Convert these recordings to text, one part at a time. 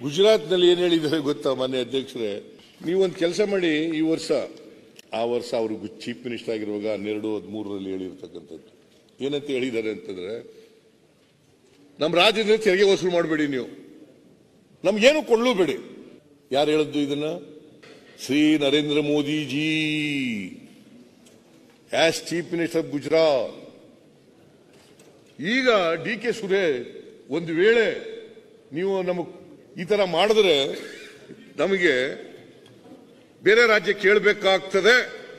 ಗುಜರಾತ್ನಲ್ಲಿ ಏನು ಹೇಳಿದ್ದಾರೆ ಗೊತ್ತಾ ಮಾನ್ಯ ಅಧ್ಯಕ್ಷರೇ, ನೀವೊಂದು ಕೆಲಸ ಮಾಡಿ, ಈ ವರ್ಷ ಆ ವರ್ಷ ಅವರು ಚೀಫ್ ಮಿನಿಸ್ಟರ್ ಆಗಿರುವಾಗ 12-13ರಲ್ಲಿ ಹೇಳಿರ್ತಕ್ಕಂಥದ್ದು ಏನಂತ ಹೇಳಿದ್ದಾರೆ ಅಂತಂದ್ರೆ, ನಮ್ಮ ರಾಜ್ಯದಿಂದ ತೆರಿಗೆ ವಸೂಲು ಮಾಡಬೇಡಿ, ನೀವು ನಮ್ಗೇನು ಕೊಳ್ಳಬೇಡಿ. ಯಾರು ಹೇಳಿದ್ದು ಇದನ್ನ? Shri Narendra Modi G as chief minister of Gujarat. ಈಗ DK ಸುರೇಶ್ ಒಂದು ವೇಳೆ ನೀವು ನಮಗೆ ಈ ತರ ಮಾಡಿದ್ರೆ ನಮಗೆ ಬೇರೆ ರಾಜ್ಯ ಕೇಳಬೇಕಾಗ್ತದೆ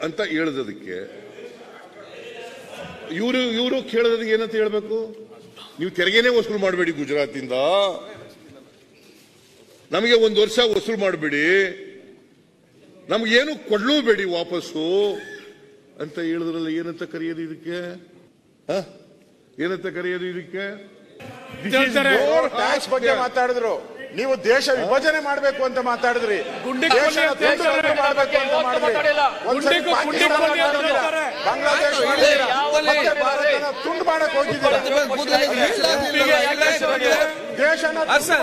ಅಂತ ಹೇಳಿದದಕ್ಕೆ ಇವರು ಕೇಳೋದಕ್ಕೆ ಏನಂತ ಹೇಳ್ಬೇಕು? ನೀವು ತೆರಿಗೆನೇ ವಸೂಲು ಮಾಡಬೇಡಿ ಗುಜರಾತಿಂದ, ನಮಗೆ ಒಂದು ವರ್ಷ ವಸೂಲು ಮಾಡಬೇಡಿ, ನಮಗೇನು ಕೊಡ್ಲೂಬೇಡಿ ವಾಪಸ್ಸು ಅಂತ ಹೇಳಿದ್ರಲ್ಲ. ಏನಂತ ಕರೆಯೋದು ಇದಕ್ಕೆ? ಏನಂತ ಕರೆಯೋದು ಇದಕ್ಕೆ? ಟ್ಯಾಕ್ಸ್ ಬಗ್ಗೆ ಮಾತಾಡಿದ್ರು, ನೀವು ದೇಶ ವಿಭಜನೆ ಮಾಡಬೇಕು ಅಂತ ಮಾತಾಡಿದ್ರಿ, ಬಾಂಗ್ಲಾದೇಶ ತುಂಡು ಮಾಡಕ್ ಹೋಗಿದ್ದೀರಾ, ದೇಶನ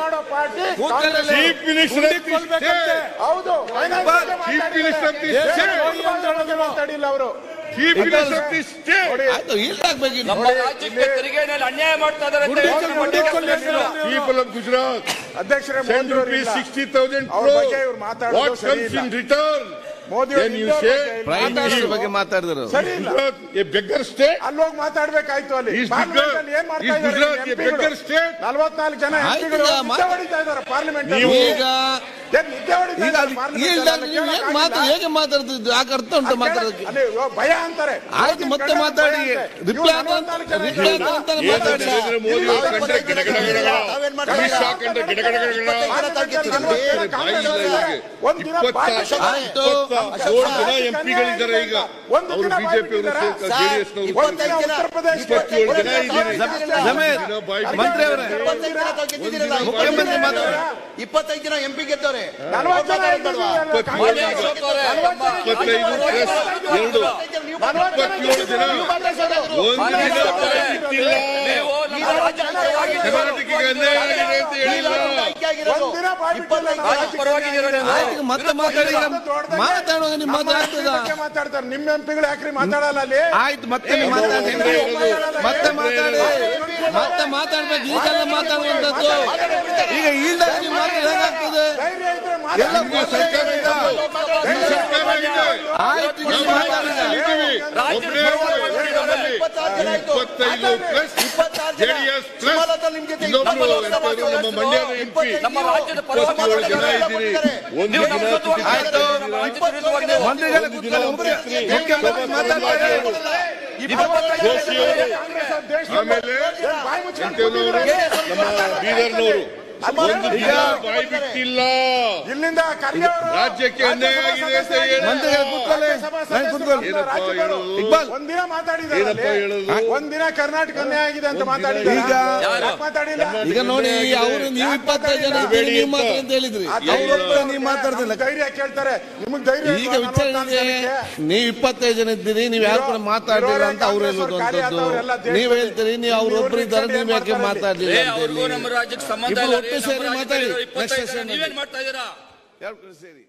ಮಾಡೋ ಪಾರ್ಟಿ ಹೌದು. ಮಾತಾಡಿಲ್ಲ ಅವರು. ನಮ್ಮ ರಾಜ್ಯಕ್ಕೆ ತೆರಿಗೆಯಲ್ಲಿ ಅನ್ಯಾಯ ಮಾಡ್ತಾ ಇದ್ದಾರೆ. ಪೀಪಲ್ ಆಫ್ ಗುಜರಾತ್ ಅಧ್ಯಕ್ಷರೇ, ₹60,000 what comes in return? Modi prime minister ಬಗ್ಗೆ ಮಾತಾಡಿದ್ರು. ಬೆಗ್ಗರ್ ಸ್ಟೇಟ್ ಅಲ್ಲಿ ಹೋಗಿ ಮಾತಾಡ್ಬೇಕಾಯ್ತು. ಅಲ್ಲಿ ಏನ್ ಮಾಡ್ತಾ ಸ್ಟೇಟ್ 44 ಜನ ಹೊಡಿತಾ ಇದ್ದಾರೆ ಪಾರ್ಲಿಮೆಂಟ್. ಹೇಗೆ ಮಾತಾಡ್ತಿದ್ದು ಆಗ ಅರ್ಥ ಉಂಟು ಮಾತಾಡೋದಕ್ಕೆ? ಭಯ ಅಂತಾರೆ. ಆಯ್ತು, ಮತ್ತೆ ಮಾತಾಡಿ, ರಿಪ್ಲೈ ಅಂತ ಮಾತಾಡಿ. ಎಂಪಿಗಳಿದ್ದಾರೆ ಈಗ, ಅವರು ಬಿಜೆಪಿ ಮಂತ್ರಿ ಅವರೇ, ಮುಖ್ಯಮಂತ್ರಿ ಮಾತಾಡಿ. 25 ಜನ MP ಗೆದ್ದವ್ರೆ. 25 ಜನ ಮತ್ತೆ ಮಾತಾಡುವಾಗ ನಿಮ್ಮ ಮಾತಾಡ್ತಾರೆ. ನಿಮ್ಮ ಎಂಪಿಗಳು ಯಾಕ್ರಿ ಮಾತಾಡಲ್ಲ ಅಲ್ಲಿ? ಆಯ್ತು, ಮತ್ತೆ ಮಾತಾಡಿ, ಮತ್ತೆ ಮಾತಾಡಿ, ಮತ್ತೆ ಮಾತಾಡ್ಬೇಕು. ಈಗೆಲ್ಲ ಮಾತಾಡುವಂತದ್ದು ಈಗ ಈಲ್ದಾಗ ನೀವು ಮಾತಾಡಿ ಹೇಗಾಗ್ತದೆ? ಆಯ್ತು, ಆಮೇಲೆ ನಮ್ಮ ಬೀದರ್ನವರು ಒಂದು ದಿನ ಬಾಯಿ ಬಿಟ್ಟಿಲ್ಲ, ಇಲ್ಲಿಂದ ರಾಜ್ಯಕ್ಕೆ ಅನ್ಯಾಯ ಆಗಿದೆ ಅಂತ ಒಂದಿನ ಮಾತಾಡಿದ್ದಾರೆ. ಒಂದಿನ ಕರ್ನಾಟಕ ಅನ್ಯಾಯ ಆಗಿದೆ ಅಂತ ಮಾತಾಡಿದ್ದಾರೆ. ಈಗ ನೋಡಿ, ಅವರು ನೀವು 25 ಜನ ನೀವು ಮಾತ್ರ ಅಂತ ಹೇಳಿದ್ರಿ, ನೀವು ಮಾತಾಡ್ತಿಲ್ಲ. ಧೈರ್ಯ ಕೇಳ್ತಾರೆ, ನಿಮಗೆ ಧೈರ್ಯ. ಈಗ ವಿಚಾರಣೆ ನೀವು 25 ಜನ ಇದ್ದೀರಿ, ನೀವು ಯಾರು ಕೂಡ ಮಾತಾಡಿಲ್ಲ ಅಂತ ಅವ್ರು ಹೇಳೋದು ಅಂತದ್ದು. ನೀವ್ ಹೇಳ್ತೀರಿ ನೀವು ಅವ್ರೊಬ್ರು ಇದ್ದಾರೆ, ನೀವ್ ಯಾಕೆ ಮಾತಾಡ್ಲಿಲ್ಲ ಅಂತ ಹೇಳಿ. ನಮ್ಮ ರಾಜ್ಯಕ್ಕೆ ಸಂಬಂಧ ಒಟ್ಟು ಸೇರಿ ಮಾತಾಡಿ. ನೀವೇನ್ ಮಾಡ್ತಾ ಇದ್ದೀರಾ? ಸೇರಿ